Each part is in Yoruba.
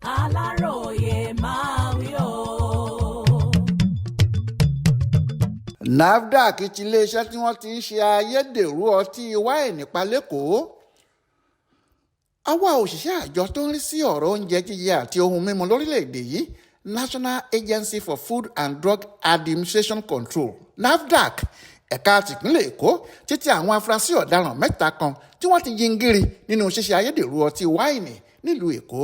Aláròyé máa wí o. Nafdac ti iléeṣẹ́ tí wọ́n ti ń ṣe ayédèrú ọtí wáìnì pa lẹ́kọ̀ọ́. Àwa òṣìṣẹ́ àjọ tó ń rí sí ọ̀rọ̀ oúnjẹ jíjẹ àti ohun mímu lórílẹ̀‐èdè yìí National Agency for Food and Drug Administration Control Nafdac ẹ̀ka tìpínlẹ̀ Èkó títí àwọn afurasí ọ̀daràn mẹ́ta kan tí wọ́n ti yingiri nínú ṣíṣe ayédèrú ọtí wáìnì nílùú Èkó.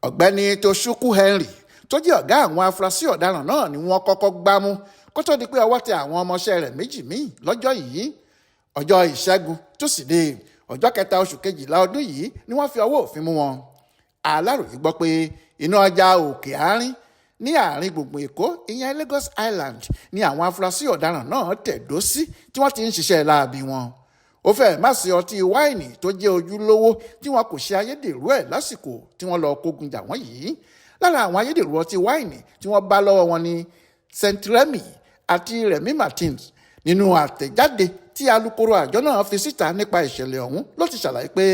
Ọ̀gbẹ́ni Toṣukwu Henry tó jẹ́ ọ̀gá àwọn afurasí ọ̀daràn náà ni wọ́n kọ́kọ́ gbámú kó tó di pé ọwọ́ tẹ àwọn ọmọọṣẹ́ rẹ̀ méjì míì lọ́jọ́ yìí ọjọ́ Ìṣẹ́gun Túsídéé ọjọ́ 3 oṣù kejìlá ọdún yìí ni wọ́n fi ọwọ́ òfin mú wọn. Aláròyé gbọ́ pé inú ọjà Òkè Àárín ní àárín gbùngbùn Èkó ìyẹn Lagos Island ni àwọn afurasí ọ̀daràn náà tẹ̀dó sí tí wọ́n ti ń ṣiṣẹ́ láabi wọn. Ó fẹ́ẹ̀ má sí ọtí wáìnì tó jẹ́ ojúlówó tí wọn kò ṣe ayédèrú ẹ̀ lásìkò tí wọ́n lọ kógun jà wọ́n yìí. Lára àwọn ayédèrú ọtí wáìnì tí wọ́n bá lọ́wọ́ wọn ni Saint Remy àti Remy Martins. Nínú àtẹ̀jáde tí alukoro àjọ náà fi síta nípa ìṣẹ̀lẹ̀ ọ̀hún ló ti ṣàlàyé pé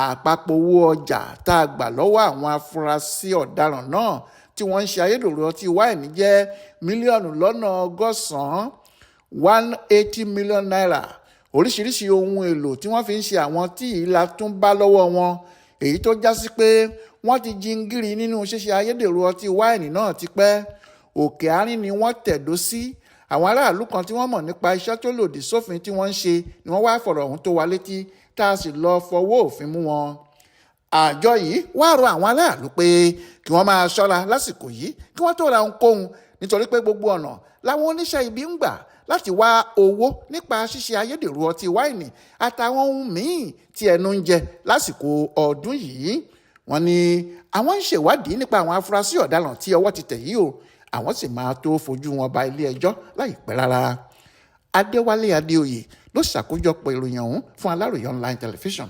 àpapọ̀ owó ọjà tá a gbà lọ́wọ́ àwọn afurasí ọ̀daràn náà tí wọ́n ń ṣe ayédèrú ọtí wáìnì jẹ́ mílíọ̀nù lọ́nà ọgọ́sàn-án 180 million naira. Oríṣiríṣi ohun èlò tí wọ́n fi ń ṣe àwọn tí ìlà tún bá lọ́wọ́ wọn èyí tó já sí pé wọ́n ti jingiri nínú ṣíṣe ayédèrú ọtí wáìnì náà ti pẹ́. Òkè Àárín ni wọ́n tẹ̀dó sí. Àwọn aráàlú kan tí wọ́n mọ̀ nípa iṣẹ́ tó lòdì sófin tí wọ́n ń ṣe ni wọ́n wá fọ̀rọ̀ ọ̀hún tó wa létí tá a sì lọ fọwọ́ òfin mú wọn. Àjọ yìí wá rọ àwọn aráàlú pé kí wọ́n máa ṣọ́ra lásìkò yìí kí wọ́n tó ra ohunkóhun nítorí pé gbogbo ọ̀nà làwọn oníṣẹ́ ibi ń gbà láti wá owó nípa ṣíṣe ayédèrú ọtí wáìnì àtàwọn ohun míì tí ẹnu ń jẹ lásìkò ọdún yìí. Wọ́n ní àwọn ń ṣèwádìí nípa àwọn afurasí ọ̀daràn tí ọwọ́ ti tẹ̀ yìí o àwọn sì máa tó fojú wọn ba ilé ẹjọ́ láìpẹ́ rárá. Adéwálé Adéoyè ló ṣàkójọpọ̀ ìròyìn ọ̀hún fún Aláròyé online television.